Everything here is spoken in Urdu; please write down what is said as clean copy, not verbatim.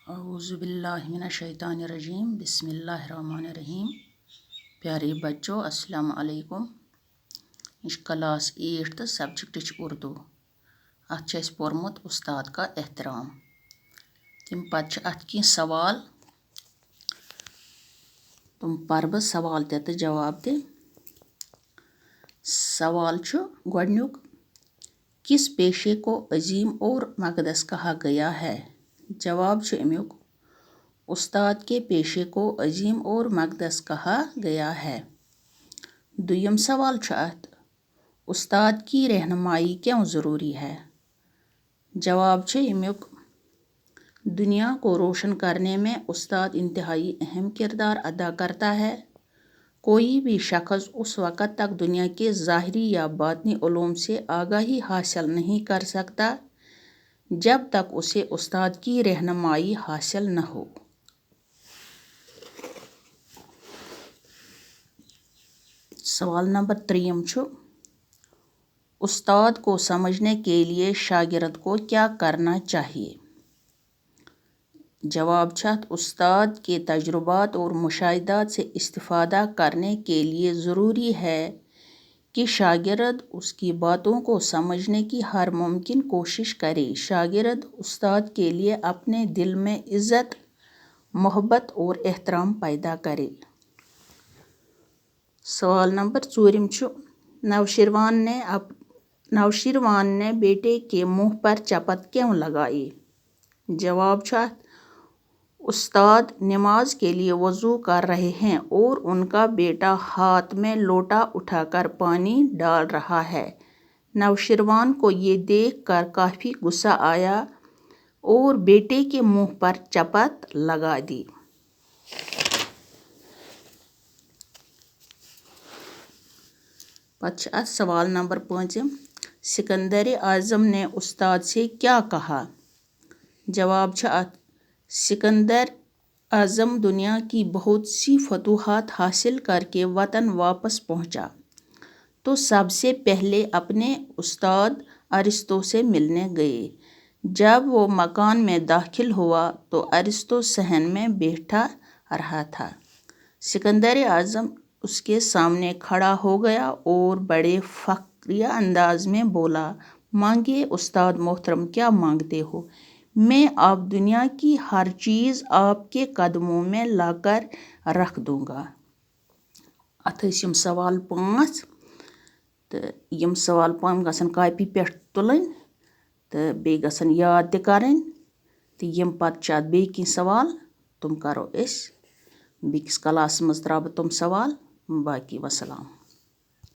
اعوذ باللہ من الشیطان الرجیم بسم اللہ الرحمن الرحیم. پیارے بچوں السلام علیکم. یہ کلاس 8 سبجیکٹ اردو. ات پورمت استاد کا احترام. تم پتہ ات کی سوال تم پر بہ سوال تے جواب دے. سوال گۄڈنیُک کس پیشے کو عظیم اور مقدس کہا گیا ہے؟ جواب امیک استاد کے پیشے کو عظیم اور مقدس کہا گیا ہے. دویم سوال ات استاد کی رہنمائی کیوں ضروری ہے؟ جواب امیک دنیا کو روشن کرنے میں استاد انتہائی اہم کردار ادا کرتا ہے. کوئی بھی شخص اس وقت تک دنیا کے ظاہری یا باطنی علوم سے آگاہی حاصل نہیں کر سکتا جب تک اسے استاد کی رہنمائی حاصل نہ ہو. سوال نمبر 3 استاد کو سمجھنے کے لیے شاگرد کو کیا کرنا چاہیے؟ جواب استاد کے تجربات اور مشاہدات سے استفادہ کرنے کے لیے ضروری ہے کہ شاگرد اس کی باتوں کو سمجھنے کی ہر ممکن کوشش کرے. شاگرد استاد کے لیے اپنے دل میں عزت، محبت اور احترام پیدا کرے. سوال نمبر 4 نوشیروان نے بیٹے کے منہ پر چپت کیوں لگائی؟ جواب استاد نماز کے لیے وضو کر رہے ہیں اور ان کا بیٹا ہاتھ میں لوٹا اٹھا کر پانی ڈال رہا ہے. نوشیروان کو یہ دیکھ کر کافی غصہ آیا اور بیٹے کے منہ پر چپت لگا دی. سوال نمبر 5 سکندر اعظم نے استاد سے کیا کہا؟ جواب سکندر اعظم دنیا کی بہت سی فتوحات حاصل کر کے وطن واپس پہنچا تو سب سے پہلے اپنے استاد ارسطو سے ملنے گئے. جب وہ مکان میں داخل ہوا تو ارسطو صحن میں بیٹھا رہا تھا. سکندر اعظم اس کے سامنے کھڑا ہو گیا اور بڑے فخریہ انداز میں بولا، مانگیے استاد محترم کیا مانگتے ہو؟ میں اب دنیا کی ہر چیز آپ کے قدموں میں لا کر رکھ دوں گا. ات یم سوال 5 تو یم سوال 5 گژھن کاپی پہ تلن تو بیٚیہِ گژھن یاد تہِ کرٕنۍ تو یم پتہٕ چھِ ات بیٚیہِ کینٛہہ سوال تم کرو أسۍ بیٚکِس کلاسس منٛز ترٛاوٕ بہٕ تم سوال. باقی وسلام.